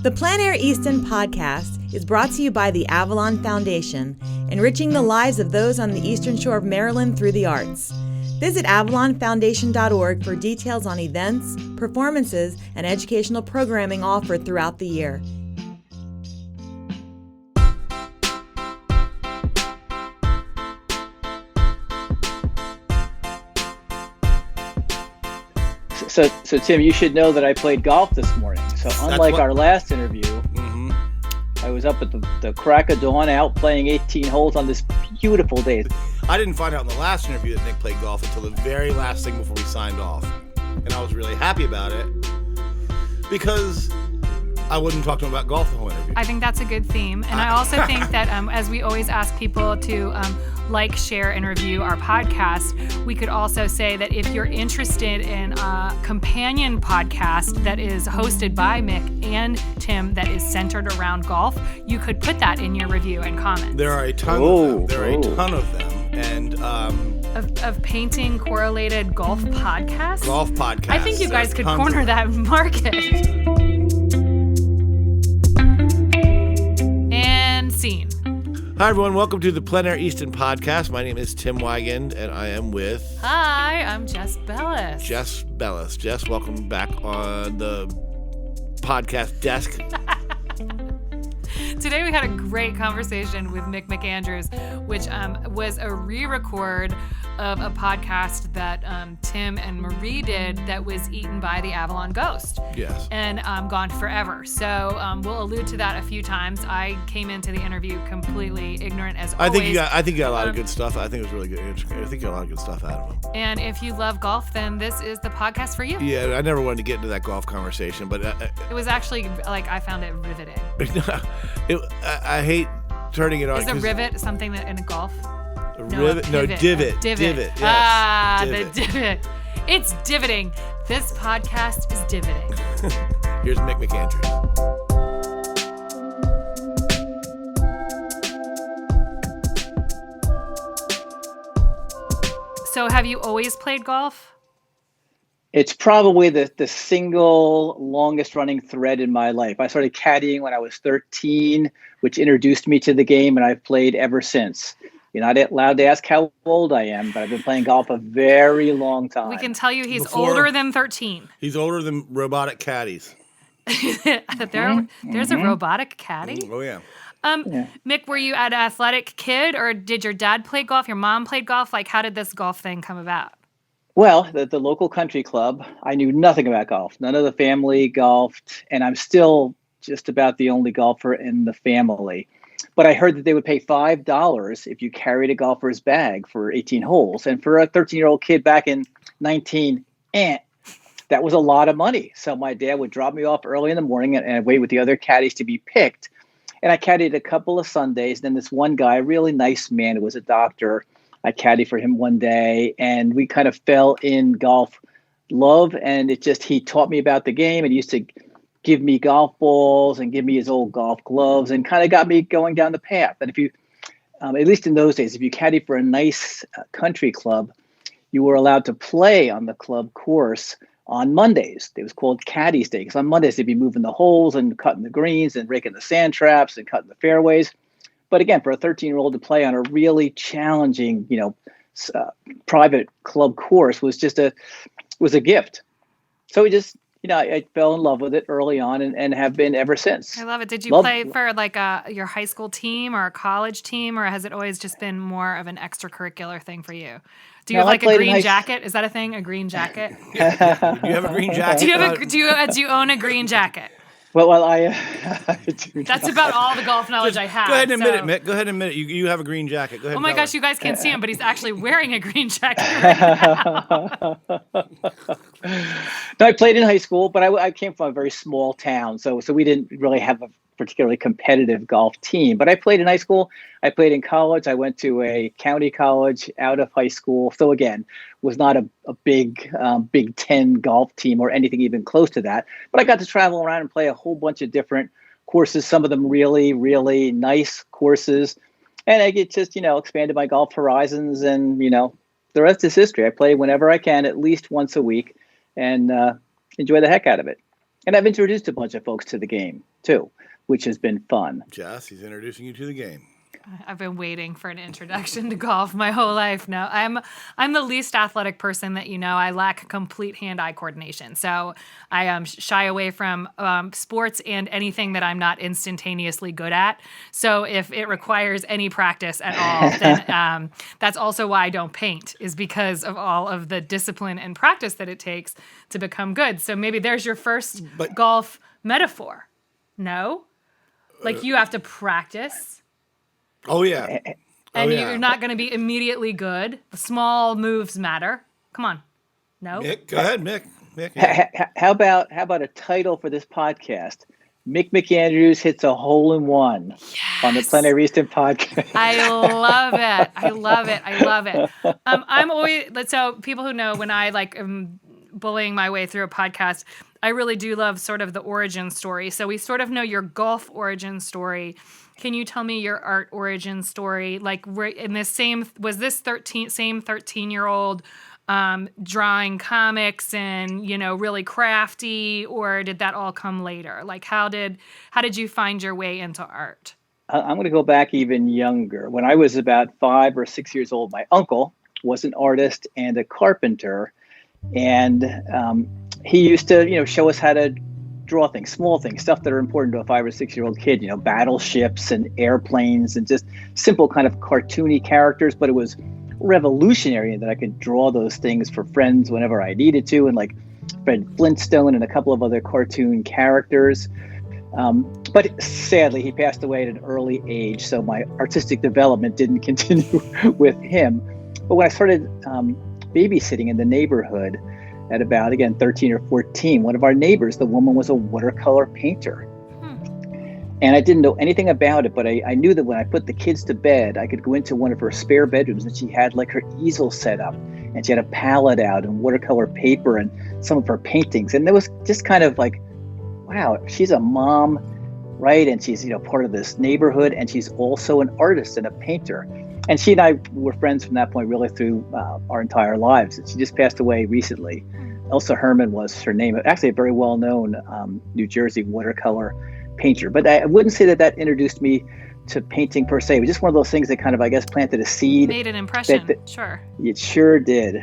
The Plein Air Easton Podcast is brought to you by the Avalon Foundation, enriching the lives of those on the Eastern Shore of Maryland through the arts. Visit avalonfoundation.org for details on events, performances, and educational programming offered throughout the year. So Tim, you should know that I played golf this morning. So unlike our last interview, I was up at the crack of dawn out playing 18 holes on this beautiful day. I didn't find out in the last interview that Nick played golf until the very last thing before we signed off. And I was really happy about it because I wouldn't talk to him about golf the whole interview. I think that's a good theme. And I also think that as we always ask people to like, share, and review our podcast, we could also say that if you're interested in a companion podcast that is hosted by Mick and Tim that is centered around golf, you could put that in your review and comment. There are a ton of them. There are a ton of them. And of painting correlated golf podcasts? Golf podcasts. I think you guys could corner that market. And scene. Hi, everyone. Welcome to the Plein Air Easton Podcast. My name is Tim Wigand, and I am with... Hi, I'm Jess Bellis. Jess Bellis. Jess, welcome back on the podcast desk. Today we had a great conversation with Mick McAndrews, which was a re-record of a podcast that Tim and Marie did that was eaten by the Avalon ghost. Yes. And gone forever. So we'll allude to that a few times. I came into the interview completely ignorant as always. I think you got a lot of good stuff. I think it was really good. I think you got a lot of good stuff out of them. And if you love golf, then this is the podcast for you. Yeah, I never wanted to get into that golf conversation, but... it was actually, I found it riveting. I hate turning it on. Is a rivet something that in golf? Divot. Divot. Yes. The divot. It's divoting. This podcast is divoting. Here's Mick McAndrews. So have you always played golf? It's probably the single longest running thread in my life. I started caddying when I was 13, which introduced me to the game, and I've played ever since. You're not allowed to ask how old I am, but I've been playing golf a very long time. We can tell you he's older than 13. He's older than robotic caddies. There's a robotic caddy? Oh, yeah. Mick, were you an athletic kid, or did your dad play golf? Your mom played golf? Like, how did this golf thing come about? Well, the local country club, I knew nothing about golf. None of the family golfed, and I'm still just about the only golfer in the family. But I heard that they would pay $5 if you carried a golfer's bag for 18 holes. And for a 13-year-old kid back in that was a lot of money. So my dad would drop me off early in the morning and I'd wait with the other caddies to be picked. And I caddied a couple of Sundays. Then this one guy, a really nice man, who was a doctor, I caddied for him one day, and we kind of fell in golf love. And he taught me about the game, and he used to give me golf balls and give me his old golf gloves, and kind of got me going down the path. And if you, at least in those days, if you caddied for a nice country club, you were allowed to play on the club course on Mondays. It was called Caddy's Day, because on Mondays they'd be moving the holes and cutting the greens and raking the sand traps and cutting the fairways. But again, for a 13-year-old to play on a really challenging, private club course was a gift. So I fell in love with it early on and have been ever since. I love it. Did you play for your high school team or a college team, or has it always just been more of an extracurricular thing for you? Do you have a green jacket? Is that a thing? A green jacket? Do you have a green jacket? Do you own a green jacket? Well, I do. That's about all the golf knowledge I have. Go ahead and admit it, Mick. Go ahead and admit it. You have a green jacket. Go ahead. Oh my gosh, you guys can't see him, but he's actually wearing a green jacket right now. No, I played in high school, but I came from a very small town, so we didn't really have a particularly competitive golf team. But I played in high school. I played in college. I went to a county college out of high school. So again, was not a big Big Ten golf team or anything even close to that. But I got to travel around and play a whole bunch of different courses, some of them really, really nice courses. And I just, expanded my golf horizons, and, the rest is history. I play whenever I can, at least once a week, and enjoy the heck out of it. And I've introduced a bunch of folks to the game too, which has been fun. Jess, he's introducing you to the game. I've been waiting for an introduction to golf my whole life. No, I'm the least athletic person that you know. I lack complete hand-eye coordination. So I shy away from sports and anything that I'm not instantaneously good at. So if it requires any practice at all, then that's also why I don't paint, is because of all of the discipline and practice that it takes to become good. So maybe there's your first golf metaphor. No? Like you have to practice. Oh, yeah. And you're not going to be immediately good. Small moves matter. Come on. No? Mick, go ahead, Mick. Yeah. How about a title for this podcast? Mick McAndrews hits a hole in one on the Plein Air Easton Podcast. I love it. I love it. I'm always, so people who know when I am bullying my way through a podcast, I really do love sort of the origin story. So we sort of know your golf origin story. Can you tell me your art origin story? Like, in this was this 13-year-old drawing comics and, really crafty, or did that all come later? Like, how did you find your way into art? I'm going to go back even younger. When I was about 5 or 6 years old, my uncle was an artist and a carpenter, and he used to, show us how to draw things, small things, stuff that are important to a 5 or 6 year old kid, battleships and airplanes and just simple kind of cartoony characters. But it was revolutionary that I could draw those things for friends whenever I needed to, and like Fred Flintstone and a couple of other cartoon characters. But sadly, he passed away at an early age, so my artistic development didn't continue with him. But when I started babysitting in the neighborhood, at about, again, 13 or 14, one of our neighbors, the woman was a watercolor painter. And I didn't know anything about it, but I knew that when I put the kids to bed, I could go into one of her spare bedrooms and she had like her easel set up and she had a palette out and watercolor paper and some of her paintings. And it was just kind of like, wow, she's a mom, right? And she's, part of this neighborhood, and she's also an artist and a painter. And she and I were friends from that point really through our entire lives. She just passed away recently. Elsa Herman was her name. Actually, a very well-known New Jersey watercolor painter. But I wouldn't say that introduced me to painting per se. It was just one of those things that kind of, I guess, planted a seed. Made an impression, sure. It sure did.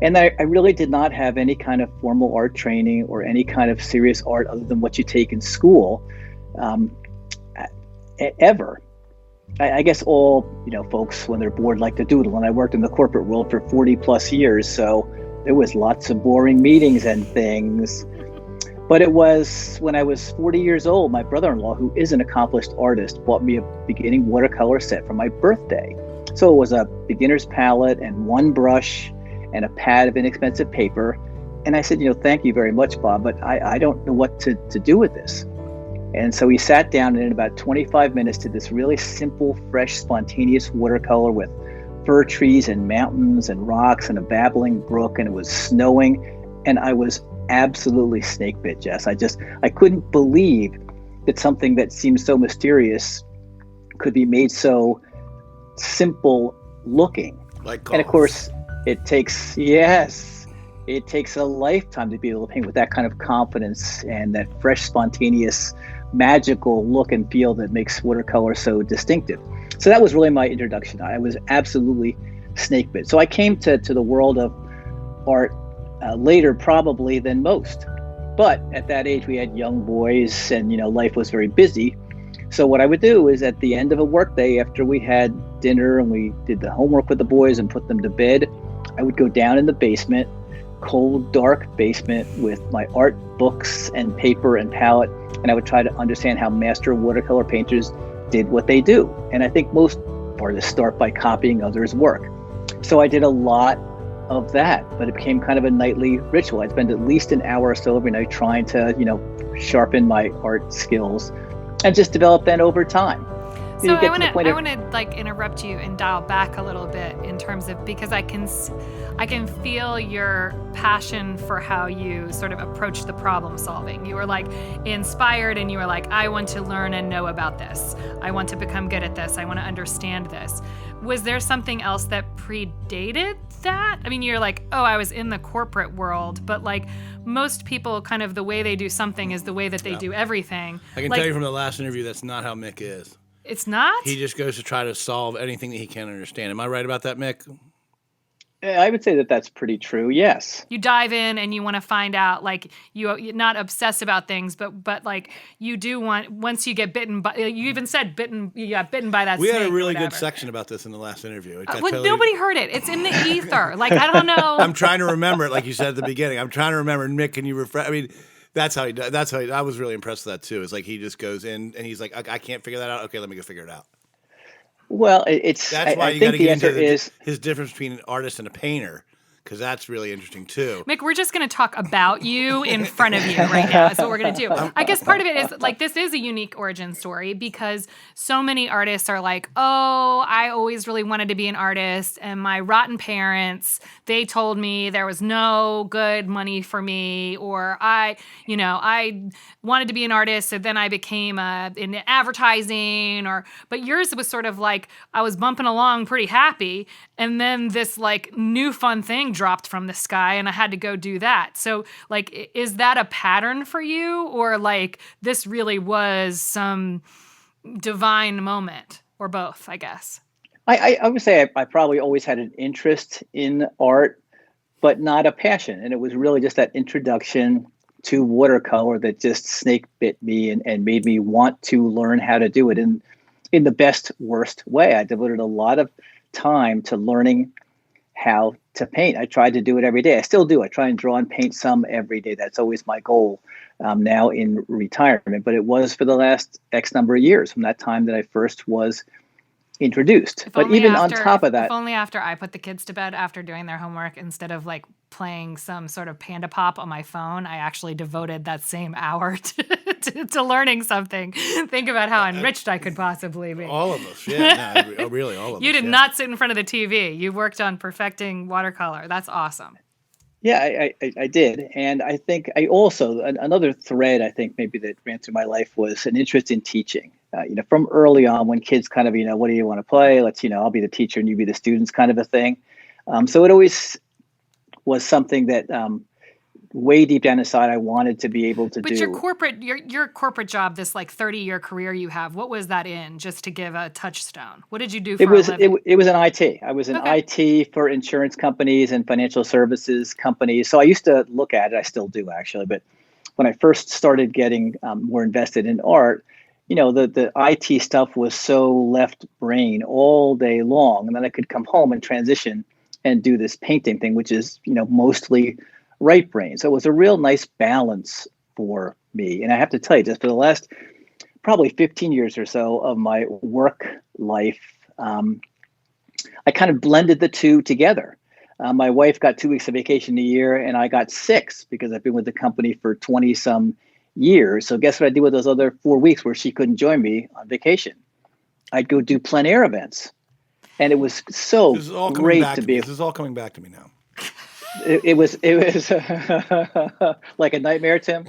And I really did not have any kind of formal art training or any kind of serious art other than what you take in school ever. I guess all, folks, when they're bored, like to doodle. And I worked in the corporate world for 40 plus years. So there was lots of boring meetings and things. But it was when I was 40 years old, my brother-in-law, who is an accomplished artist, bought me a beginning watercolor set for my birthday. So it was a beginner's palette and one brush and a pad of inexpensive paper. And I said, thank you very much, Bob, but I don't know what to do with this. And so he sat down, and in about 25 minutes did this really simple, fresh, spontaneous watercolor with fir trees and mountains and rocks and a babbling brook, and it was snowing. And I was absolutely snake bit, Jess. I couldn't believe that something that seemed so mysterious could be made so simple looking. Like golf. And of course, it takes a lifetime to be able to paint with that kind of confidence and that fresh, spontaneous, magical look and feel that makes watercolor so distinctive. So that was really my introduction. I was absolutely snake bit. So I came to the world of art later probably than most. But at that age, we had young boys and, life was very busy. So what I would do is at the end of a workday, after we had dinner and we did the homework with the boys and put them to bed, I would go down in the basement, cold, dark basement with my art books and paper and palette, and I would try to understand how master watercolor painters did what they do. And I think most artists start by copying others' work. So I did a lot of that, but it became kind of a nightly ritual. I'd spend at least an hour or so every night trying to, sharpen my art skills and just develop that over time. So I want to like interrupt you and dial back a little bit in terms of, because I can feel your passion for how you sort of approach the problem solving. You were like inspired and you were like, I want to learn and know about this. I want to become good at this. I want to understand this. Was there something else that predated that? I mean, you're like, oh, I was in the corporate world, but like most people, kind of the way they do something is the way that they do everything. I can tell you from the last interview, that's not how Mick is. It's not? He just goes to try to solve anything that he can't understand. Am I right about that, Mick? I would say that that's pretty true. Yes. You dive in and you want to find out, like you're not obsessed about things, but like you do want, once you get bitten by, you even said you got bitten by that We snake. had a really good section about this in the last interview. Nobody heard it. It's in the ether. Like, I don't know. I'm trying to remember it, like you said at the beginning. I'm trying to remember. Mick, can you refresh? I mean, that's how he does. I was really impressed with that too. It's like he just goes in and he's like, I can't figure that out. Okay, let me go figure it out. Well, that's why I you got to think the get answer into is his difference between an artist and a painter, because that's really interesting too. Mick, we're just going to talk about you in front of you right now. That's what we're going to do. I guess part of it is like, this is a unique origin story because so many artists are like, oh, I always really wanted to be an artist. And my rotten parents, they told me there was no good money for me, or I wanted to be an artist. So then I became in advertising, but yours was sort of like, I was bumping along pretty happy. And then this like new fun thing dropped from the sky and I had to go do that. So like, is that a pattern for you, or like this really was some divine moment, or both, I guess? I would say I probably always had an interest in art, but not a passion. And it was really just that introduction to watercolor that just snake bit me and made me want to learn how to do it in the best, worst way. I devoted a lot of time to learning how to paint. I tried to do it every day. I still do. I try and draw and paint some every day. That's always my goal now in retirement. But it was for the last X number of years from that time that I first was introduced. But even on top of that, if only after I put the kids to bed after doing their homework, instead of like playing some sort of Panda Pop on my phone, I actually devoted that same hour to learning something. Think about how enriched I could possibly be. All of us, yeah. No, really, all of us. You did not sit in front of the TV. You worked on perfecting watercolor. That's awesome. Yeah, I did. And I think I also, another thread I think maybe that ran through my life was an interest in teaching. From early on when kids kind of, what do you want to play? Let's, I'll be the teacher and you be the students kind of a thing. So it always was something that way deep down inside I wanted to be able to do. But your corporate job, this like 30-year career you have, what was that in, just to give a touchstone? What did you do for a living? It was in IT. I was in IT for insurance companies and financial services companies. So I used to look at it. I still do actually. But when I first started getting more invested in art, the IT stuff was so left brain all day long. And then I could come home and transition and do this painting thing, which is, mostly right brain. So it was a real nice balance for me. And I have to tell you, just for the last probably 15 years or so of my work life, I kind of blended the two together. My wife got 2 weeks of vacation a year and I got 6 because I've been with the company for 20 some years. So guess what I did with those other 4 weeks where she couldn't join me on vacation? I'd go do plein air events. And it was so great to be. This is all coming back to me now. It was like a nightmare, Tim.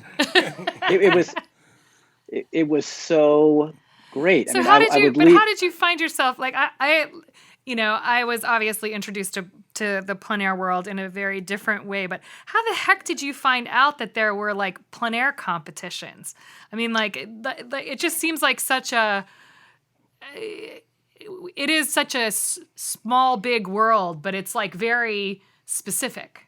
It was so great. So how did you find yourself? Like I was obviously introduced to the plein air world in a very different way, but how the heck did you find out that there were like plein air competitions? I mean, like it just seems like it is such a small, big world, but it's like very specific.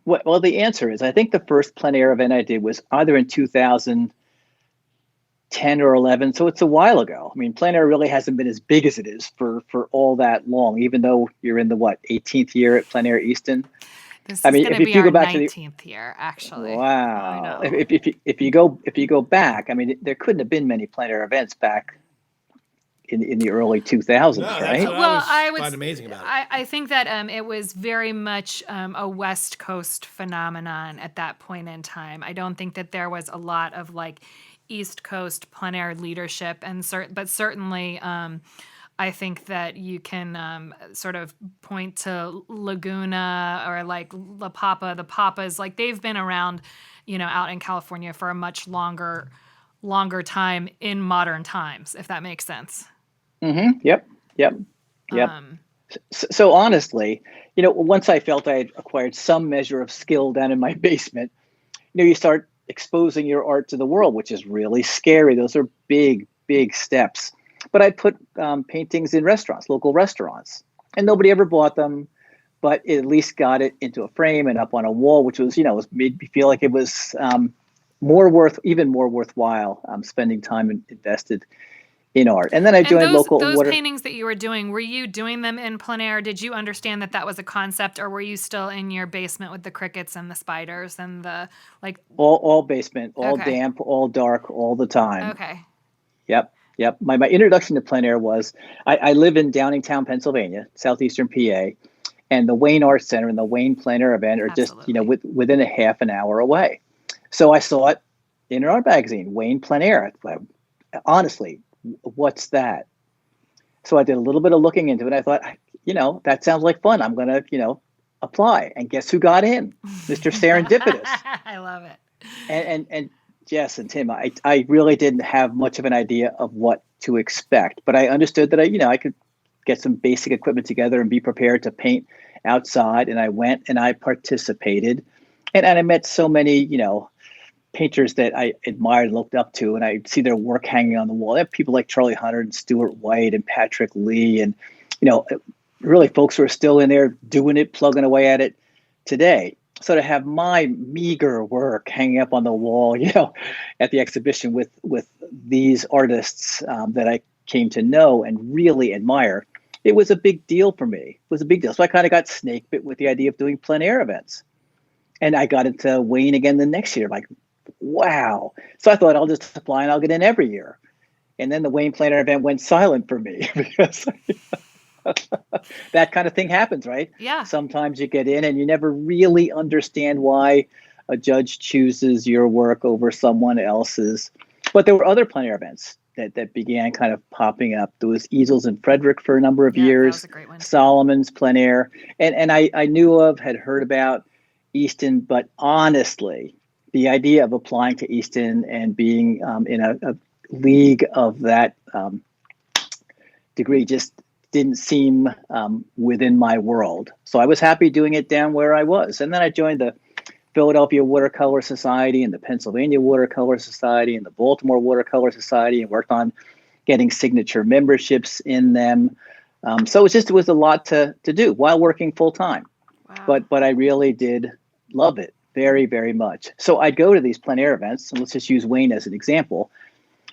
Well, the answer is, I think the first plein air event I did was either in 2010 or 11. So it's a while ago. I mean, plein air really hasn't been as big as it is for all that long, even though you're in the 18th year at Plein Air Easton. This is going to be our 19th year, actually. Wow. If you go back, I mean, there couldn't have been many plein air events back in the early 2000s, right? Well, I find amazing about it. I think that it was very much a West Coast phenomenon at that point in time. I don't think that there was a lot of like East Coast plein air leadership, but certainly I think that you can sort of point to Laguna or like La Papa, the Papas, like they've been around, out in California for a much longer time in modern times, if that makes sense. Mm-hmm. Yep. So honestly, once I felt I had acquired some measure of skill down in my basement, you start exposing your art to the world, which is really scary. Those are big, big steps. But I put paintings in restaurants, local restaurants, and nobody ever bought them, but it at least got it into a frame and up on a wall, which was, made me feel like it was even more worthwhile spending time invested in art. And then I joined those paintings that you were doing, were you doing them in plein air? Did you understand that was a concept, or were you still in your basement with the crickets and the spiders and the like? All basement, all damp, all dark, all the time. Okay. Yep. My introduction to plein air was I live in Downingtown, Pennsylvania, southeastern PA, and the Wayne Art Center and the Wayne Plein Air event are just within a half an hour away. So I saw it in an art magazine, Wayne Plein Air. Honestly, what's that? So I did a little bit of looking into it. I thought, that sounds like fun. I'm going to, apply. And guess who got in? Mr. Serendipitous. I love it. And Jess and Tim, I really didn't have much of an idea of what to expect, but I understood that I could get some basic equipment together and be prepared to paint outside. And I went and I participated, and I met so many, painters that I admired and looked up to, and I see their work hanging on the wall. They have people like Charlie Hunter and Stuart White and Patrick Lee, and really folks who are still in there doing it, plugging away at it today. So to have my meager work hanging up on the wall, at the exhibition with these artists that I came to know and really admire, it was a big deal for me. It was a big deal. So I kind of got snake bit with the idea of doing plein air events, and I got into Wayne again the next year. Like, wow. So I thought I'll just apply and I'll get in every year. And then the Wayne Plein Air event went silent for me because that kind of thing happens, right? Yeah. Sometimes you get in and you never really understand why a judge chooses your work over someone else's. But there were other plein air events that began kind of popping up. There was Easels in Frederick for a number of years. That was a great one. Solomon's Plein Air. And I knew of, had heard about Easton, but honestly, the idea of applying to Easton and being in a league of that degree just didn't seem within my world. So I was happy doing it down where I was. And then I joined the Philadelphia Watercolor Society and the Pennsylvania Watercolor Society and the Baltimore Watercolor Society, and worked on getting signature memberships in them. So it was a lot to do while working full time. Wow. But I really did love it very, very much. So I'd go to these plein air events, and let's just use Wayne as an example,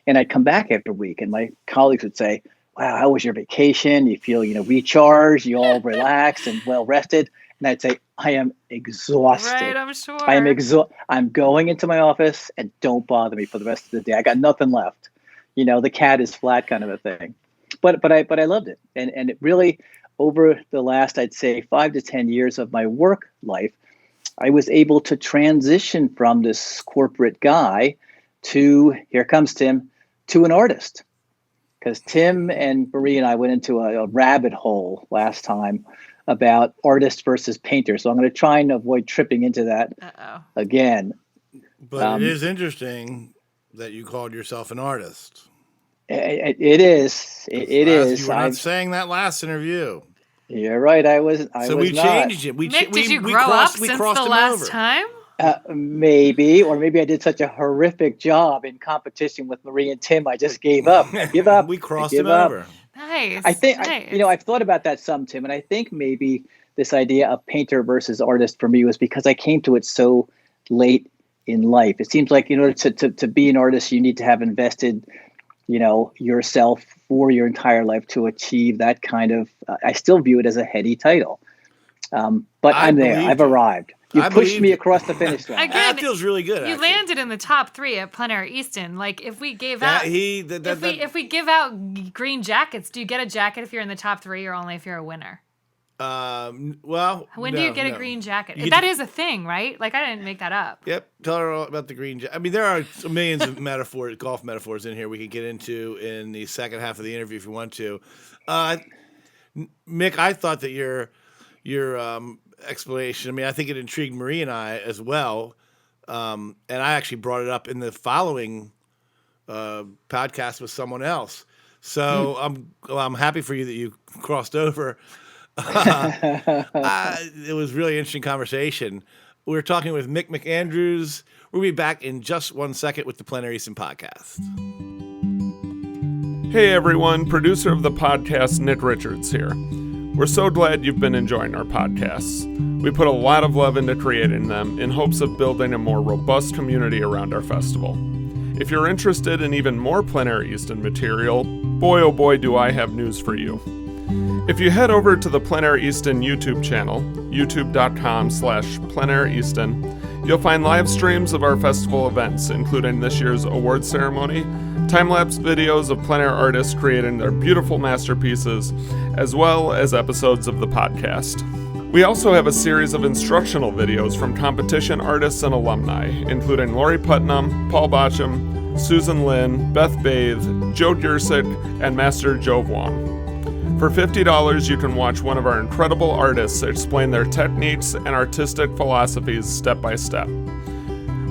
and I'd come back after a week, and my colleagues would say, wow, how was your vacation? You feel, recharged, you all relaxed and well rested. And I'd say, I am exhausted. Right, I'm sure. I'm going into my office, and don't bother me for the rest of the day. I got nothing left. The cat is flat kind of a thing. But I loved it. And it really, over the last, I'd say 5 to 10 years of my work life, I was able to transition from this corporate guy to, here comes Tim, to an artist. Because Tim and Marie and I went into a rabbit hole last time about artist versus painter. So I'm going to try and avoid tripping into that again. But it is interesting that you called yourself an artist. It is. It is. You were not saying that last interview. You're right. I was. So we changed it. Mick, did you grow up since the last time? Maybe, or maybe I did such a horrific job in competition with Marie and Tim. I just gave up. Give up. We crossed him over. Nice. I think, nice. I've thought about that some, Tim, and I think maybe this idea of painter versus artist for me was because I came to it so late in life. It seems like in order to be an artist, you need to have invested, yourself for your entire life to achieve that kind of. I still view it as a heady title, but I'm there. I've arrived. You I pushed believe me you. across the finish line. Again, That feels really good. You actually. landed in the top 3 at Plein Air Easton. Like, if we gave out, if we give out green jackets, do you get a jacket if you're in the top 3, or only if you're a winner? Well, When do you get a green jacket? That is a thing, right? Like, I didn't make that up. Yep. Tell her all about the green jacket. I mean, there are millions of golf metaphors in here we could get into in the second half of the interview if you want to. Mick, I thought that your explanation, I mean, I think it intrigued Marie and I as well. And I actually brought it up in the following podcast with someone else. So I'm happy for you that you crossed over. It was really interesting conversation. We were talking with Mick McAndrews. We'll be back in just 1 second with the Plein Air Easton Podcast. Hey everyone, producer of the podcast, Nick Richards here. We're so glad you've been enjoying our podcasts. We put a lot of love into creating them in hopes of building a more robust community around our festival. If you're interested in even more Plein Air Easton material, boy oh boy do I have news for you. If you head over to the Plein Air Easton YouTube channel, youtube.com/Plein Air Easton, you'll find live streams of our festival events, including this year's awards ceremony, time-lapse videos of plein air artists creating their beautiful masterpieces, as well as episodes of the podcast. We also have a series of instructional videos from competition artists and alumni, including Lori Putnam, Paul Botcham, Susan Lin, Beth Bathe, Joe Giersick, and Master Joe Vuong. For $50, you can watch one of our incredible artists explain their techniques and artistic philosophies step by step.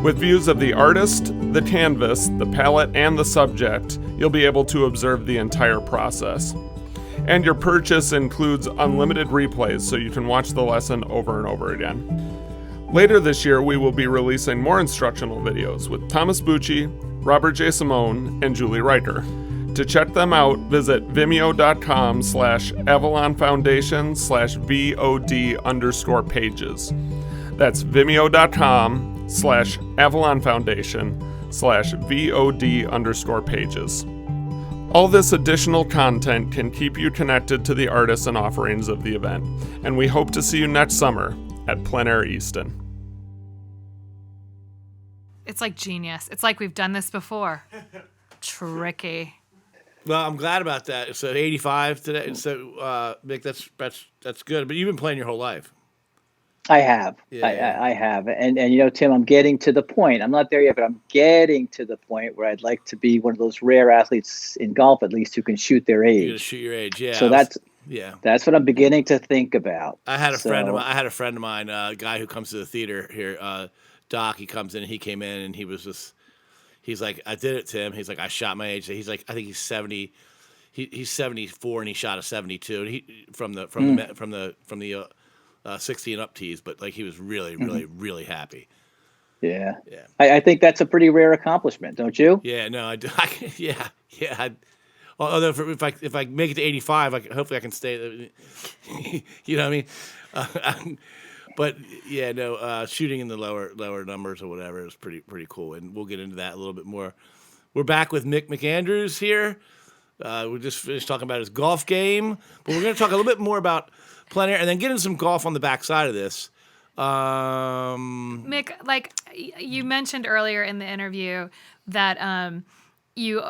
With views of the artist, the canvas, the palette, and the subject, you'll be able to observe the entire process. And your purchase includes unlimited replays so you can watch the lesson over and over again. Later this year, we will be releasing more instructional videos with Thomas Bucci, Robert J. Simone, and Julie Riker. To check them out, visit vimeo.com/AvalonFoundation/VOD_pages. That's vimeo.com/AvalonFoundation/VOD_pages. All this additional content can keep you connected to the artists and offerings of the event, and we hope to see you next summer at Plein Air Easton. It's like genius. It's like we've done this before. Tricky. Well, I'm glad about that. It's at 85 today. So, Mick, that's good. But you've been playing your whole life. I have. Yeah. I have. And you know, Tim, I'm getting to the point. I'm not there yet, but I'm getting to the point where I'd like to be one of those rare athletes in golf, at least, who can shoot their age. You're gonna shoot your age, yeah. So that's what I'm beginning to think about. I had a friend of mine, a guy who comes to the theater here, Doc. He comes in, and he came in, and he was just. He's like, I did it, Tim. He's like, I shot my age. He's like, I think he's 70. He's 74, and he shot a 72. And he from the 60 and up tees, but like he was really, really, really happy. Yeah. I think that's a pretty rare accomplishment, don't you? Yeah. No, I do. Yeah. Although if I make it to 85, hopefully I can stay. You know what I mean? But yeah, no, shooting in the lower numbers or whatever is pretty cool, and we'll get into that a little bit more. We're back with Mick McAndrews here. We just finished talking about his golf game, but we're going to talk a little bit more about Plein Air, and then get into some golf on the backside of this. Mick, like you mentioned earlier in the interview that you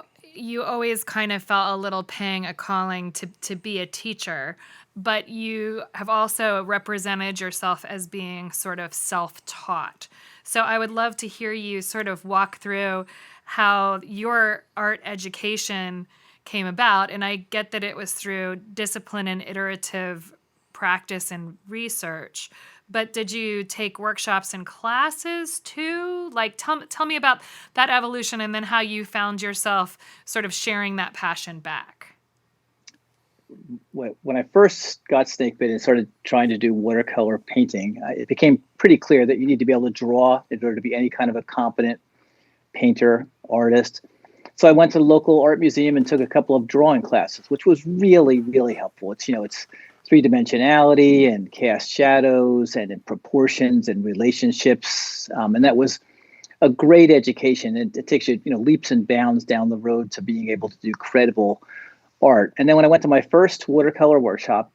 always kind of felt a little pang, a calling to be a teacher. But you have also represented yourself as being sort of self-taught. So I would love to hear you sort of walk through how your art education came about. And I get that it was through discipline and iterative practice and research. But did you take workshops and classes too? Like, tell me about that evolution and then how you found yourself sort of sharing that passion back. When I first got snake bit and started trying to do watercolor painting, it became pretty clear that you need to be able to draw in order to be any kind of a competent painter, artist. So I went to the local art museum and took a couple of drawing classes, which was really, really helpful. It's three-dimensionality and cast shadows and in proportions and relationships. And that was a great education. It takes you, leaps and bounds down the road to being able to do credible art. And then when I went to my first watercolor workshop,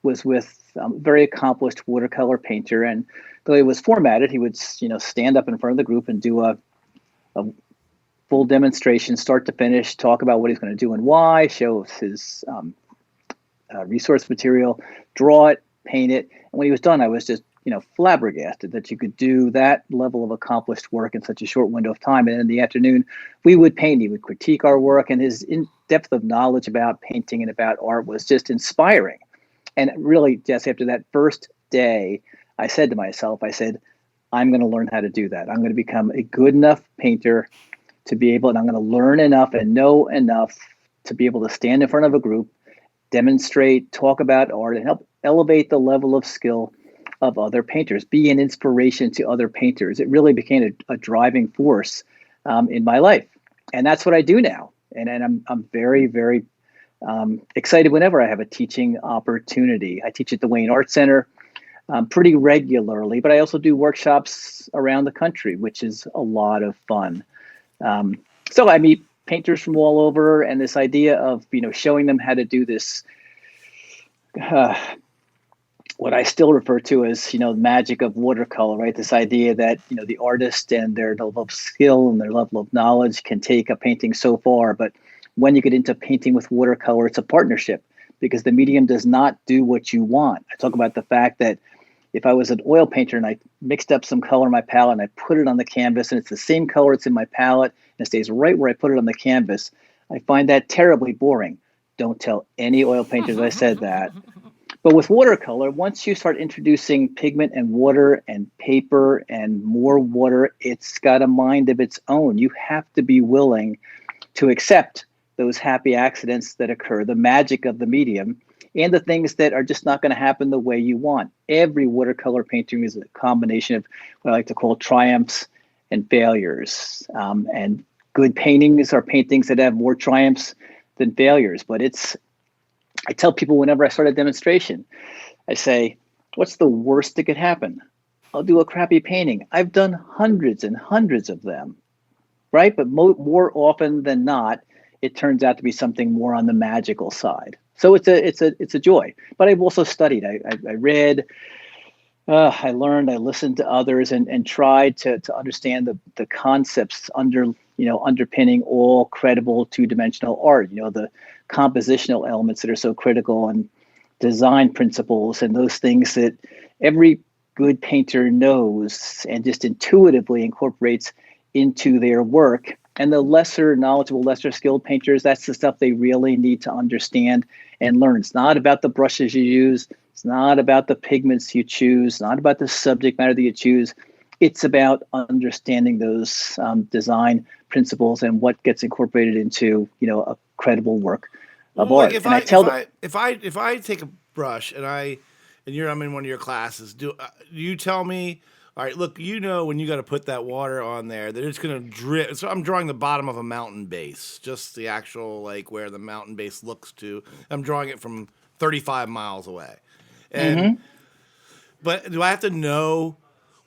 was with a very accomplished watercolor painter, and the way it was formatted, he would, stand up in front of the group and do a full demonstration, start to finish, talk about what he's going to do and why, show his resource material, draw it, paint it. And when he was done, I was just, flabbergasted that you could do that level of accomplished work in such a short window of time. And in the afternoon, we would paint. He would critique our work, and his in-depth of knowledge about painting and about art was just inspiring. And really, Jess, after that first day, I said to myself, I'm going to learn how to do that. I'm going to become a good enough painter to be able, and I'm going to learn enough and know enough to be able to stand in front of a group, demonstrate, talk about art, and help elevate the level of skill of other painters, be an inspiration to other painters. It really became a driving force in my life. And that's what I do now. And I'm very, very excited whenever I have a teaching opportunity. I teach at the Wayne Art Center pretty regularly, but I also do workshops around the country, which is a lot of fun. So I meet painters from all over, and this idea of, showing them how to do this, what I still refer to as, the magic of watercolor, right? This idea that, the artist and their level of skill and their level of knowledge can take a painting so far. But when you get into painting with watercolor, it's a partnership because the medium does not do what you want. I talk about the fact that if I was an oil painter and I mixed up some color in my palette and I put it on the canvas and it's the same color it's in my palette and it stays right where I put it on the canvas, I find that terribly boring. Don't tell any oil painters I said that. But with watercolor, once you start introducing pigment and water and paper and more water, it's got a mind of its own. You have to be willing to accept those happy accidents that occur, the magic of the medium, and the things that are just not going to happen the way you want. Every watercolor painting is a combination of what I like to call triumphs and failures. And good paintings are paintings that have more triumphs than failures. But I tell people whenever I start a demonstration, I say, what's the worst that could happen? I'll do a crappy painting. I've done hundreds and hundreds of them, right? But more often than not, it turns out to be something more on the magical side. So it's a joy. But I've also studied. I read, I learned, I listened to others, and tried to understand the concepts underpinning all credible two-dimensional art. The compositional elements that are so critical, and design principles, and those things that every good painter knows and just intuitively incorporates into their work. And the lesser knowledgeable, lesser skilled painters, that's the stuff they really need to understand and learn. It's not about the brushes you use. It's not about the pigments you choose. It's not about the subject matter that you choose. It's about understanding those design principles and what gets incorporated into, a credible work of art. If I take a brush and I'm in one of your classes, do you tell me, all right, look, when you got to put that water on there, that it's going to drip. So I'm drawing the bottom of a mountain base, just the actual, where the mountain base looks to. I'm drawing it from 35 miles away. And But do I have to know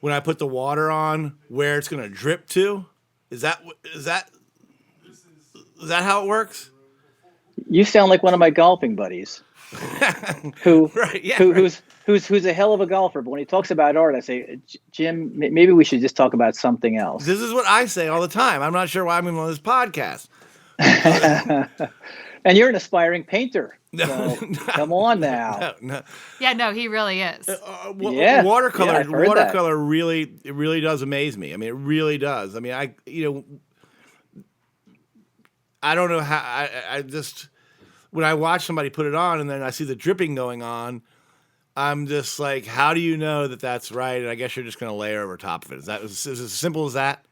when I put the water on where it's going to drip to? Is that how it works? You sound like one of my golfing buddies. Who's a hell of a golfer, but when he talks about art, I say, Jim, maybe we should just talk about something else. This is what I say all the time. I'm not sure why I'm on this podcast. And you're an aspiring painter. So come on now. No. Yeah, no, he really is. Watercolor really does amaze me. I mean, it really does. I mean, I don't know how. I just, when I watch somebody put it on and then I see the dripping going on, I'm just like, how do you know that that's right? And I guess you're just going to layer over top of it. Is it as simple as that?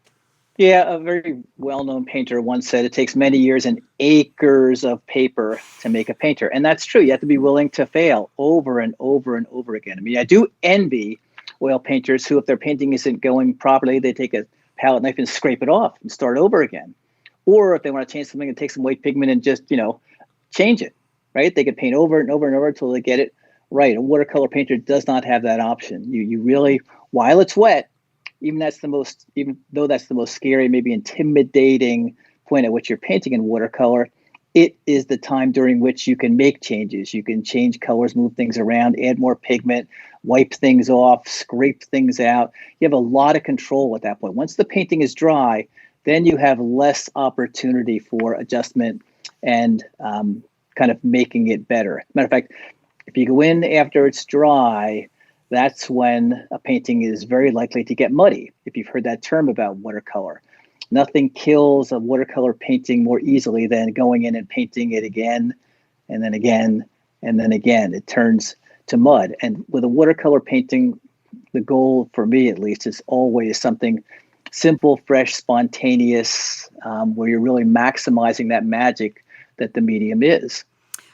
Yeah, a very well-known painter once said it takes many years and acres of paper to make a painter. And that's true. You have to be willing to fail over and over and over again. I mean, I do envy oil painters who, if their painting isn't going properly, they take a palette knife and scrape it off and start over again. Or if they want to change something and take some white pigment and just, change it, right? They could paint over and over and over until they get it right. A watercolor painter does not have that option. You really, while it's wet, even though that's the most scary, maybe intimidating point at which you're painting in watercolor, it is the time during which you can make changes. You can change colors, move things around, add more pigment, wipe things off, scrape things out. You have a lot of control at that point. Once the painting is dry, then you have less opportunity for adjustment and kind of making it better. Matter of fact, if you go in after it's dry, that's when a painting is very likely to get muddy, if you've heard that term about watercolor. Nothing kills a watercolor painting more easily than going in and painting it again, and then again, and then again. It turns to mud. And with a watercolor painting, the goal for me at least is always something simple, fresh, spontaneous, where you're really maximizing that magic that the medium is.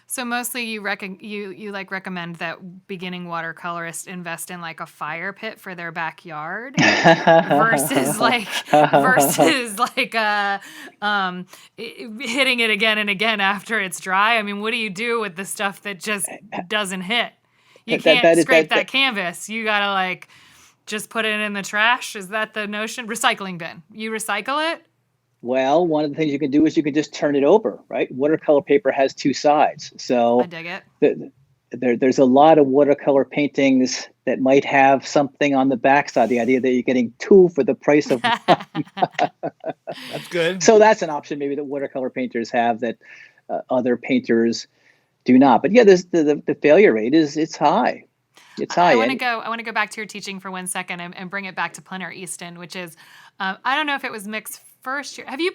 So mostly you recommend that beginning watercolorists invest in like a fire pit for their backyard versus hitting it again and again after it's dry. I mean, what do you do with the stuff that just doesn't hit? You can't scrape that canvas. You gotta like just put it in the trash. Is that the notion? Recycling bin. You recycle it? Well, one of the things you can do is you can just turn it over, right? Watercolor paper has two sides. So I dig it. There's a lot of watercolor paintings that might have something on the backside. The idea that you're getting two for the price of one. That's good. So that's an option maybe that watercolor painters have that other painters do not. But yeah, the failure rate it's high. It's high. I want to go back to your teaching for 1 second and bring it back to Plein Air Easton, which is I don't know if it was Mick's first year. Have you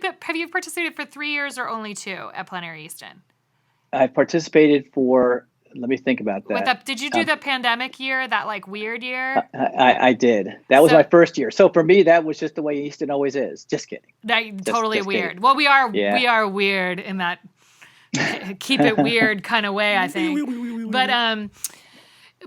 participated for 3 years or only 2 at Plein Air Easton? I participated for. Let me think about that. Did you do the pandemic year, that like weird year? I did. That was my first year. So for me, that was just the way Easton always is. Just kidding. Totally just weird. kidding. Well, we are weird in that keep it weird kind of way, I think.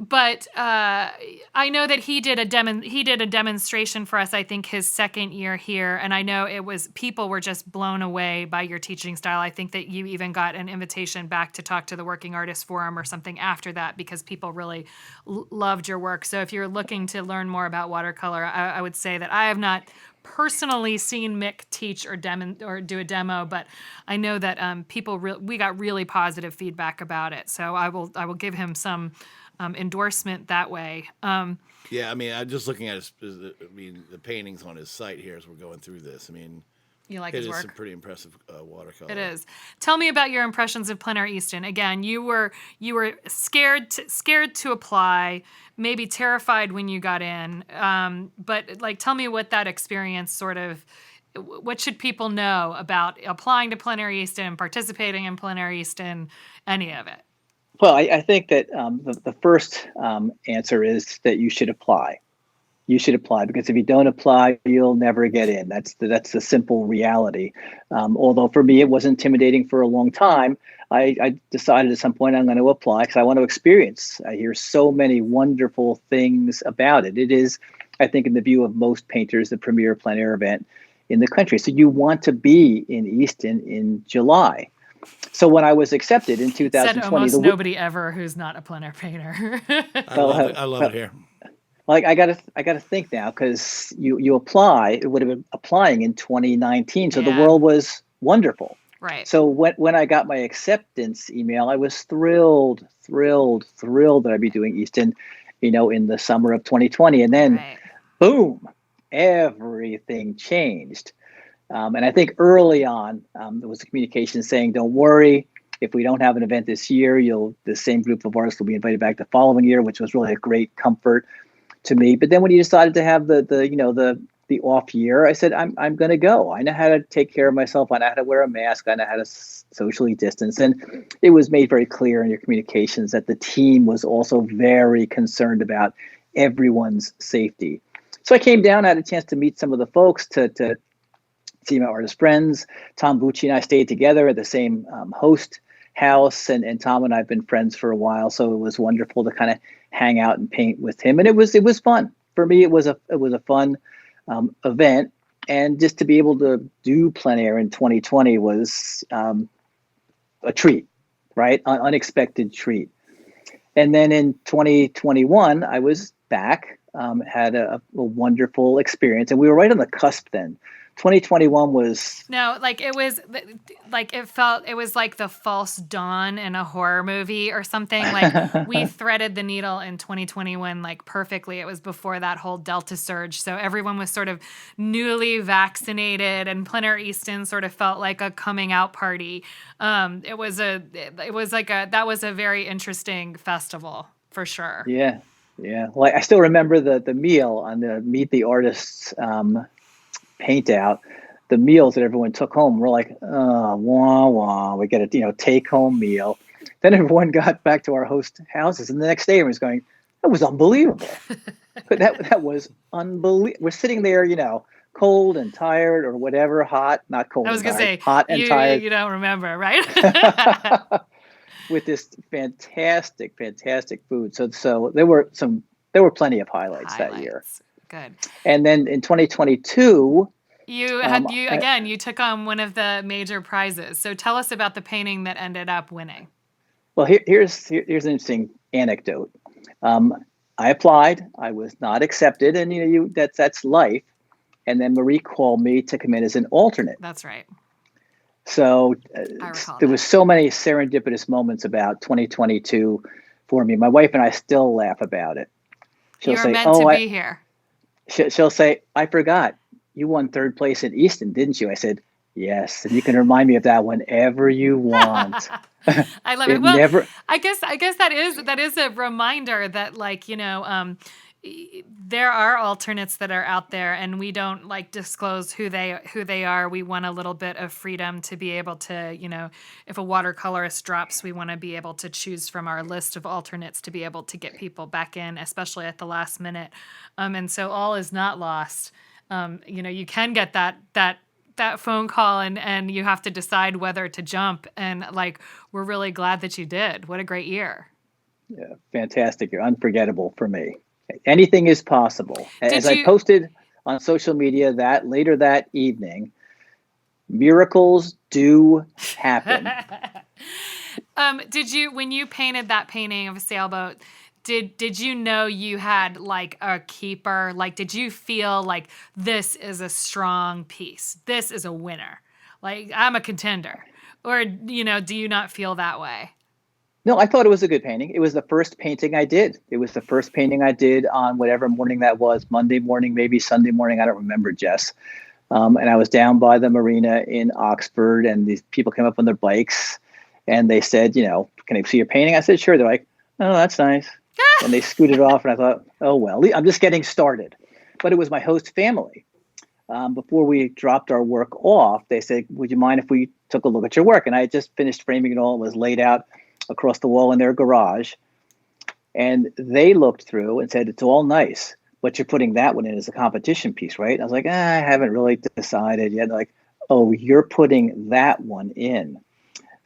But I know that he did a demonstration for us, I think his second year here. And I know people were just blown away by your teaching style. I think that you even got an invitation back to talk to the Working Artists Forum or something after that because people really loved your work. So if you're looking to learn more about watercolor, I would say that I have not personally seen Mick teach or do a demo, but I know that we got really positive feedback about it. So I will give him some endorsement that way. Yeah, I mean, I'm just looking at the paintings on his site here as we're going through this. I mean, you like his work? It is some pretty impressive watercolor. It is. Tell me about your impressions of Plein Air Easton. Again, you were scared to apply, maybe terrified when you got in. But like, tell me what that experience what should people know about applying to Plein Air Easton, participating in Plein Air Easton, any of it? Well, I think that the first answer is that you should apply. You should apply because if you don't apply, you'll never get in. That's the simple reality. Although for me, it was intimidating for a long time. I decided at some point I'm going to apply because I want to experience. I hear so many wonderful things about it. It is, I think, in the view of most painters, the premier plein air event in the country. So you want to be in Easton in July. So when I was accepted in 2020, said almost nobody ever who's not a plein air painter. I love it here. Like I gotta think now because you apply. It would have been applying in 2019, so the world was wonderful. Right. So when I got my acceptance email, I was thrilled that I'd be doing Easton, in the summer of 2020, and then boom, everything changed. And I think early on, there was a communication saying, don't worry, if we don't have an event this year, the same group of artists will be invited back the following year, which was really a great comfort to me. But then when you decided to have the off year, I said, I'm going to go. I know how to take care of myself. I know how to wear a mask. I know how to socially distance. And it was made very clear in your communications that the team was also very concerned about everyone's safety. So I came down, I had a chance to meet some of the folks, to see my artist friends. Tom Bucci and I stayed together at the same host house, and Tom and I have been friends for a while, so it was wonderful to kind of hang out and paint with him, and it was fun for me. It was a fun event, and just to be able to do plein air in 2020 was a treat, right? An unexpected treat. And then in 2021, I was back, had a wonderful experience, and we were right on the cusp then 2021 was No, like it was like it was like the false dawn in a horror movie or something. Like we threaded the needle in 2021 like perfectly. It was before that whole Delta surge, so everyone was sort of newly vaccinated, and Plein Air Easton sort of felt like a coming out party. It was that was a very interesting festival for sure. Yeah. Well, I still remember the meal on the Meet the Artists paint out. The meals that everyone took home were like, oh, wah wah. We get a take home meal. Then everyone got back to our host houses, and the next day everyone was going, that was unbelievable. But that was unbelievable. We're sitting there, cold and tired or whatever, hot, not cold. I was gonna say hot and tired. You don't remember, right? With this fantastic food. So there were plenty of highlights that year. Good. And then in 2022, you took on one of the major prizes. So tell us about the painting that ended up winning. Well, here's an interesting anecdote. I applied, I was not accepted, and that's life. And then Marie called me to come in as an alternate. That's right. So there was so many serendipitous moments about 2022 for me. My wife and I still laugh about it. She'll say, meant to be here. She'll say, I forgot. You won third place in Easton, didn't you? I said, yes. And you can remind me of that whenever you want. I love it. Well, I guess that is a reminder that there are alternates that are out there, and we don't disclose who they are. We want a little bit of freedom to be able to, if a watercolorist drops, we want to be able to choose from our list of alternates to be able to get people back in, especially at the last minute. And so all is not lost. You can get that phone call and you have to decide whether to jump. And we're really glad that you did. What a great year. Yeah, fantastic. You're unforgettable for me. Anything is possible. I posted on social media that later that evening, miracles do happen. When you painted that painting of a sailboat, did you know you had a keeper? Did you feel this is a strong piece? This is a winner. I'm a contender. Or, do you not feel that way? No, I thought it was a good painting. It was the first painting I did. It was the first painting I did on whatever morning that was, Monday morning, maybe Sunday morning. I don't remember, Jess. And I was down by the marina in Oxford, and these people came up on their bikes, and they said, can I see your painting? I said, sure. They're like, oh, that's nice. And they scooted off, and I thought, oh, well, I'm just getting started. But it was my host family. Before we dropped our work off, they said, would you mind if we took a look at your work? And I had just finished framing it all. It was laid out across the wall in their garage. And they looked through and said, it's all nice, but you're putting that one in as a competition piece, right? And I was like, I haven't really decided yet. They're like, oh, you're putting that one in.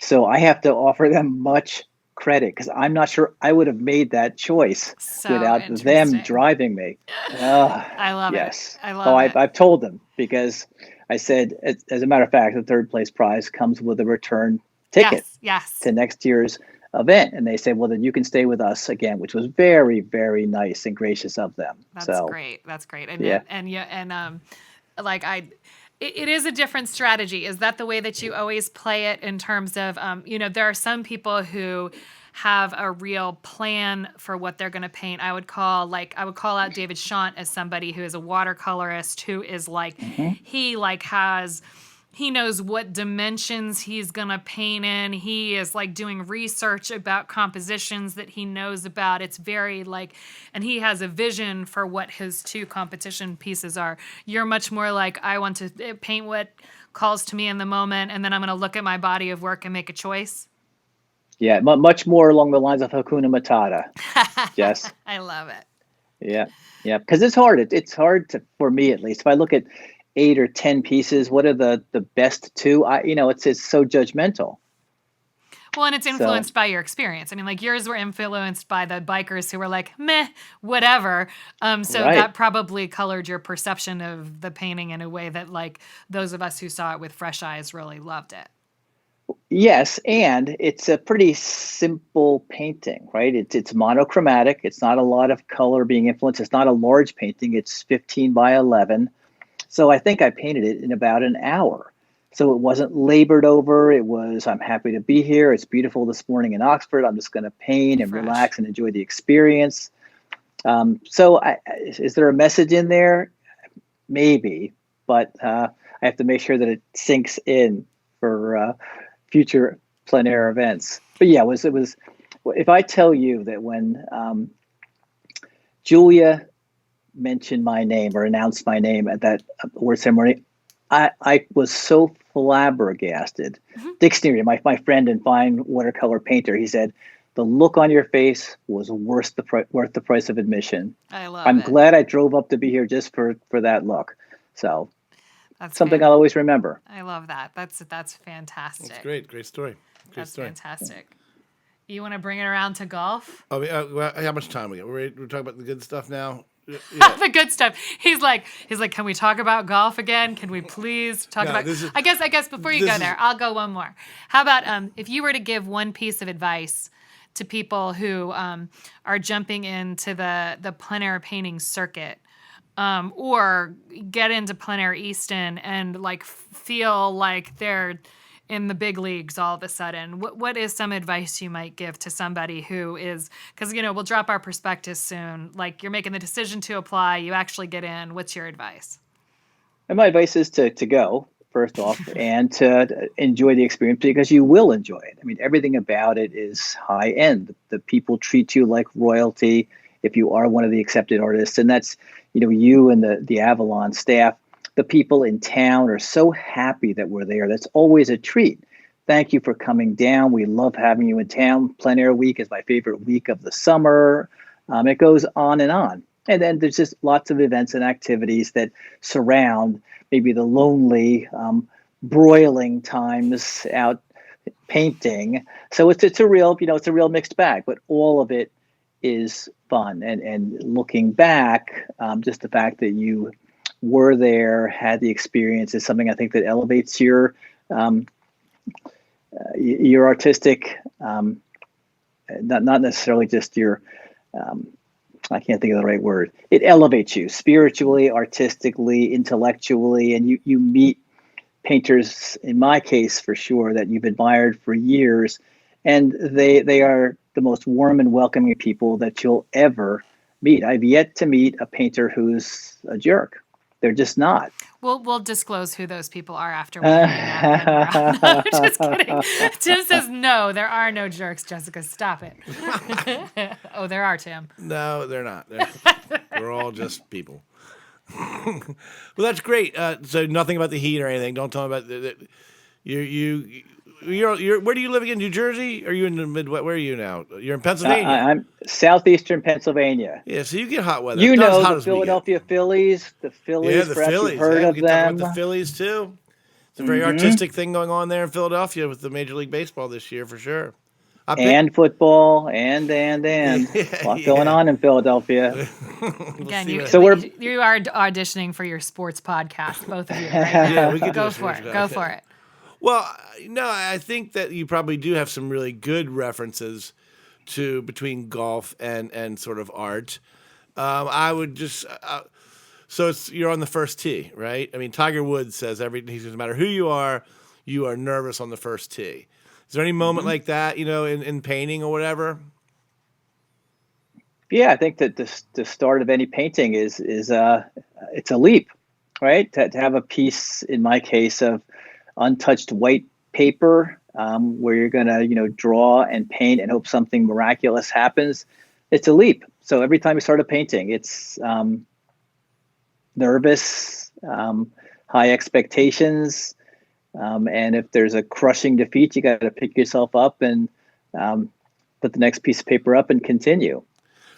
So I have to offer them much credit because I'm not sure I would have made that choice without them driving me. I love it. I love it. I've told them because I said, as a matter of fact, the third place prize comes with a return ticket to next year's event. And they said, well, then you can stay with us again, which was very, very nice and gracious of them. That's great. And it is a different strategy. Is that the way that you always play it in terms of, there are some people who have a real plan for what they're going to paint. I would call out David Shant as somebody who is a watercolorist who is he knows what dimensions he's going to paint in. He is doing research about compositions that he knows about. It's very and he has a vision for what his two competition pieces are. You're much more I want to paint what calls to me in the moment, and then I'm going to look at my body of work and make a choice. Yeah, much more along the lines of Hakuna Matata. Yes. I love it. Yeah. Because it's hard. It's hard for me, at least. If I look at 8 or 10 pieces, what are the best two? It's so judgmental. Well, and it's influenced by your experience. I mean, yours were influenced by the bikers who were meh, whatever. That probably colored your perception of the painting in a way that those of us who saw it with fresh eyes really loved it. Yes, and it's a pretty simple painting, right? It's monochromatic. It's not a lot of color being influenced. It's not a large painting. It's 15 by 11. So I think I painted it in about an hour. So it wasn't labored over. It was, I'm happy to be here. It's beautiful this morning in Oxford. I'm just going to paint and relax and enjoy the experience. Is there a message in there? Maybe, but I have to make sure that it sinks in for future plein air events. But yeah, it was. If I tell you that when Julia mentioned my name or announced my name at that award ceremony, I was so flabbergasted. Dick Sneary, my friend and fine watercolor painter, he said, the look on your face was worth the price of admission. I'm glad I drove up to be here just for that look. So that's something I'll always remember. I love that. That's fantastic. That's great. Great story. That's fantastic. You want to bring it around to golf? Oh, how much time we got? We're talking about the good stuff now. Yeah. The good stuff. He's like, can we talk about golf again? Can we please talk about? I guess before you go there, I'll go one more. How about if you were to give one piece of advice to people who are jumping into the plein air painting circuit, or get into Plein Air Easton and like feel like they're in the big leagues all of a sudden, what is some advice you might give to somebody who is, because we'll drop our prospectus soon, like you're making the decision to apply, you actually get in, what's your advice? And my advice is to go first off and to enjoy the experience, because you will enjoy it. I mean, everything about it is high end. The people treat you like royalty if you are one of the accepted artists, and that's you and the Avalon staff. The people in town are so happy that we're there. That's always a treat. Thank you for coming down. We love having you in town. Plein Air Week is my favorite week of the summer. It goes on. And then there's just lots of events and activities that surround maybe the lonely, broiling times out painting. So it's a real, it's a real mixed bag, but all of it is fun. And looking back, just the fact that you were there, had the experience, is something I think that elevates your artistic, not necessarily just your, I can't think of the right word. It elevates you spiritually, artistically, intellectually, and you meet painters, in my case for sure, that you've admired for years, and they are the most warm and welcoming people that you'll ever meet. I've yet to meet a painter who's a jerk. They're just not. We'll disclose who those people are after we I'm just kidding. Tim says, no, there are no jerks, Jessica. Stop it. Oh, there are, Tim. No, they're not. We're all just people. Well, that's great. So nothing about the heat or anything. Don't tell me about You're where do you live again? New Jersey? Are you in the Midwest? Where are you now? You're in Pennsylvania. I'm southeastern Pennsylvania. Yeah, so you get hot weather. The Philadelphia Phillies. The Phillies. Yeah, the Phillies. You've heard of we can them. talk about the Phillies too. It's a very artistic thing going on there in Philadelphia with the Major League Baseball this year for sure. And football and a lot going on in Philadelphia. Again, you are auditioning for your sports podcast, both of you. Right? Yeah, we could go for it. Go for it. Well, no, I think that you probably do have some really good references between golf and sort of art. I would just so you're on the first tee, right? I mean, Tiger Woods says he says no matter who you are nervous on the first tee. Is there any moment like that, in painting or whatever? Yeah, I think that the start of any painting is it's a leap, right? To have a piece, in my case, of untouched white paper, where you're gonna draw and paint and hope something miraculous happens. It's a leap. So every time you start a painting, it's nervous, high expectations, and if there's a crushing defeat, you got to pick yourself up and put the next piece of paper up and continue.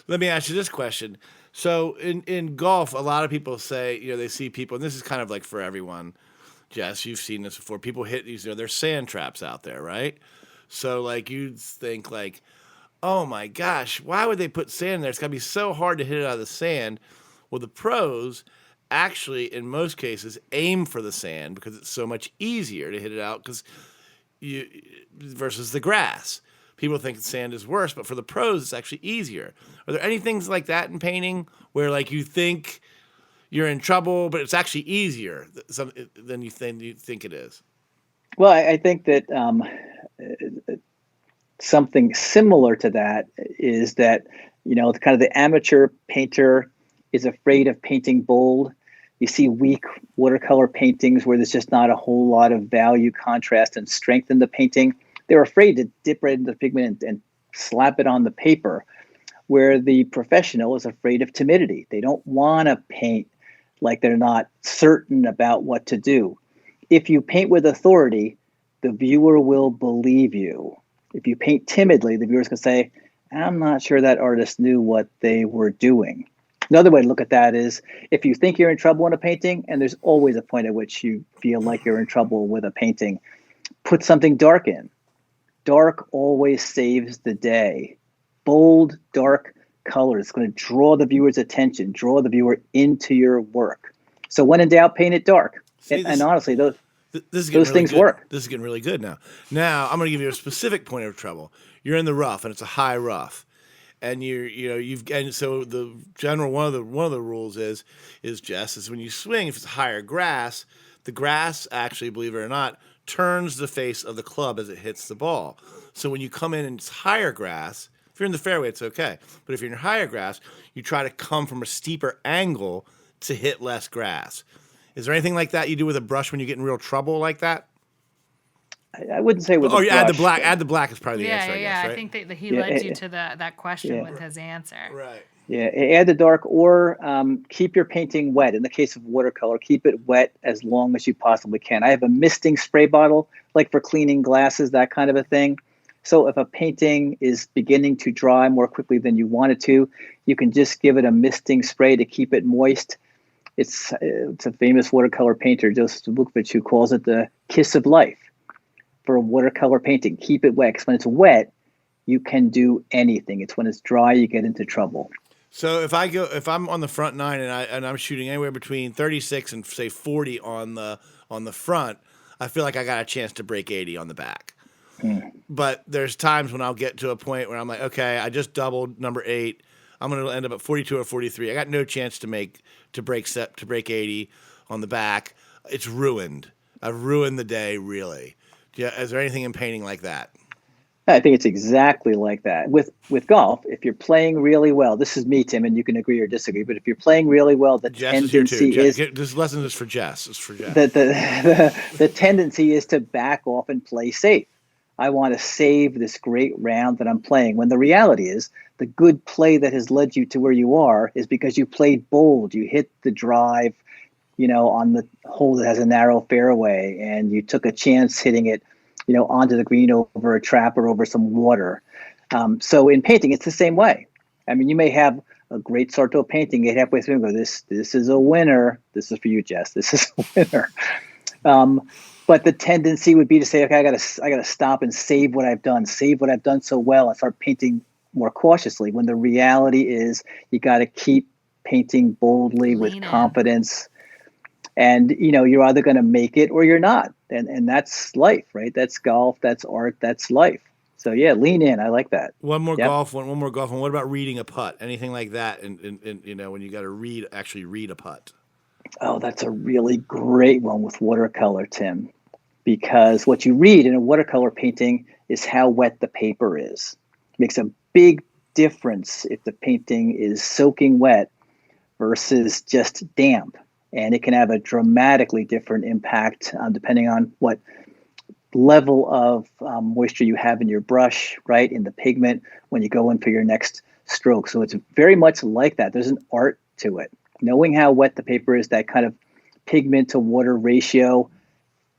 Let me ask you this question. So in golf, a lot of people say they see people, and this is kind of like for everyone. Jess, you've seen this before. People hit these, there's sand traps out there, right? So, like, you'd think, like, oh, my gosh, why would they put sand there? It's got to be so hard to hit it out of the sand. Well, the pros actually, in most cases, aim for the sand because it's so much easier to hit it out versus the grass. People think sand is worse, but for the pros, it's actually easier. Are there any things like that in painting where, like, you think you're in trouble, but it's actually easier than you think it is. Well, I think that something similar to that is that, kind of the amateur painter is afraid of painting bold. You see weak watercolor paintings where there's just not a whole lot of value, contrast, and strength in the painting. They're afraid to dip right into the pigment and slap it on the paper, where the professional is afraid of timidity. They don't want to paint like they're not certain about what to do. If you paint with authority, the viewer will believe you. If you paint timidly, the viewer's going to say, I'm not sure that artist knew what they were doing. Another way to look at that is if you think you're in trouble in a painting, and there's always a point at which you feel like you're in trouble with a painting, put something dark in. Dark always saves the day. Bold, dark color is going to draw the viewer's attention, draw the viewer into your work. So when in doubt, paint it dark. And honestly, those things work. This is getting really good now. Now I'm going to give you a specific point of trouble. You're in the rough, and it's a high rough. And so the general one of the rules is Jess, is when you swing, if it's higher grass, the grass actually, believe it or not, turns the face of the club as it hits the ball. So when you come in and it's higher grass, if you're in the fairway, it's okay. But if you're in higher grass, you try to come from a steeper angle to hit less grass. Is there anything like that you do with a brush when you get in real trouble like that? I wouldn't say with a brush. You add the black. Add the black is probably the answer, I guess, Yeah, right? I think that he led you to that question with his answer. Right. Yeah, add the dark, or keep your painting wet. In the case of watercolor, keep it wet as long as you possibly can. I have a misting spray bottle, like for cleaning glasses, that kind of a thing. So if a painting is beginning to dry more quickly than you want it to, you can just give it a misting spray to keep it moist. It's a famous watercolor painter, Joseph Bukovic, who calls it the kiss of life for a watercolor painting. Keep it wet, because when it's wet, you can do anything. It's when it's dry you get into trouble. So if I'm on the front nine and I'm shooting anywhere between 36 and say 40 on the front, I feel like I got a chance to break 80 on the back. But there's times when I'll get to a point where I'm like, okay, I just doubled number 8. I'm going to end up at 42 or 43. I got no chance to break 80 on the back. It's ruined. I've ruined the day, really. Yeah, is there anything in painting like that? I think it's exactly like that. With golf, if you're playing really well, this is me, Tim, and you can agree or disagree, but if you're playing really well, the Jess tendency is this lesson is for Jess. It's for Jess. The tendency is to back off and play safe. I want to save this great round that I'm playing, when the reality is the good play that has led you to where you are is because you played bold. You hit the drive, on the hole that has a narrow fairway, and you took a chance hitting it, onto the green over a trap or over some water. So in painting, it's the same way. I mean, you may have a great start to a painting, get halfway through and go, this is a winner. This is for you, Jess. This is a winner. But the tendency would be to say, okay, I gotta stop and save what I've done so well, and start painting more cautiously. When the reality is, you got to keep painting boldly with confidence. And, you're either going to make it or you're not. And that's life, right? That's golf, that's art, that's life. So, yeah, lean in. I like that. One more golf. What about reading a putt? Anything like that? And when you got to actually read a putt? Oh, that's a really great one with watercolor, Tim. Because what you read in a watercolor painting is how wet the paper is. It makes a big difference if the painting is soaking wet versus just damp. And it can have a dramatically different impact depending on what level of moisture you have in your brush, right, in the pigment when you go in for your next stroke. So it's very much like that. There's an art to it. Knowing how wet the paper is, that kind of pigment to water ratio,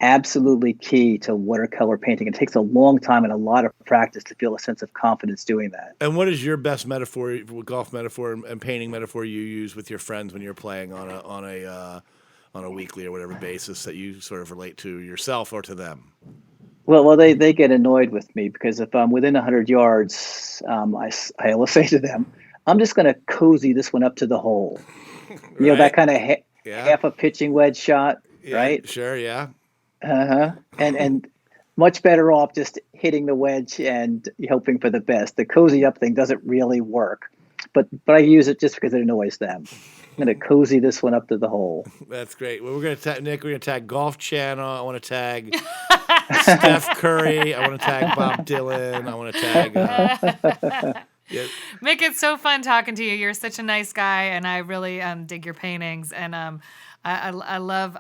absolutely key to watercolor painting. It takes a long time and a lot of practice to feel a sense of confidence doing that. And what is your best metaphor, golf metaphor and painting metaphor you use with your friends when you're playing on a weekly or whatever basis that you sort of relate to yourself or to them? Well, they get annoyed with me because if I'm within 100 yards, I always say to them, I'm just going to cozy this one up to the hole. Right. That kind of half a pitching wedge shot, right? Sure, yeah. And much better off just hitting the wedge and hoping for the best. The cozy up thing doesn't really work. but I use it just because it annoys them. I'm going to cozy this one up to the hole. That's great. Well, we're going to tag Nick. We're going to tag Golf Channel. I want to tag Steph Curry. I want to tag Bob Dylan. I want to tag. Yeah. Mick, it's so fun talking to you. You're such a nice guy, and I really dig your paintings. And I love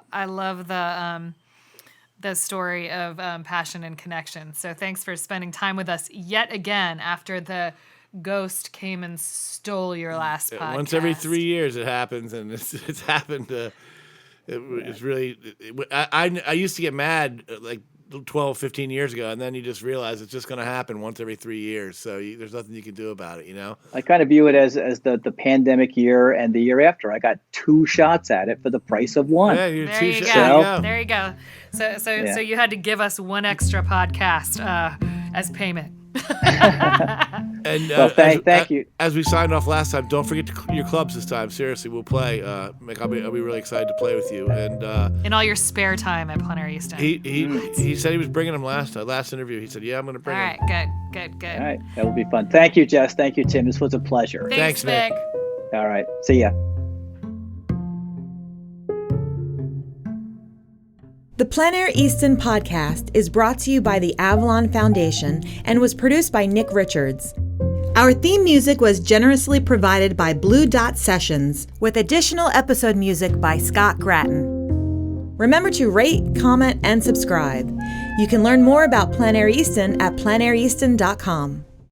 the story of passion and connection. So thanks for spending time with us yet again after the ghost came and stole your last podcast. Once every 3 years it happens, and it's happened. It's really. I used to get mad like 12, 15 years ago, and then you just realize it's just going to happen once every 3 years. So there's nothing you can do about it, I kind of view it as the pandemic year and the year after. I got 2 shots at it for the price of 1. Yeah, there you go. There you go. So you had to give us 1 extra podcast as payment. And thank you. As we signed off last time, don't forget your clubs this time. Seriously, we'll play. Mick, I'll be really excited to play with you. And in all your spare time at Plein Air Easton. He said he was bringing them last interview. He said, "Yeah, I'm going to bring them." All right, good. All right, that will be fun. Thank you, Jess. Thank you, Tim. This was a pleasure. Thanks, Mick. All right, see ya. The Plein Air Easton Podcast is brought to you by the Avalon Foundation and was produced by Nick Richards. Our theme music was generously provided by Blue Dot Sessions, with additional episode music by Scott Gratton. Remember to rate, comment, and subscribe. You can learn more about Plein Air Easton at pleinaireaston.com.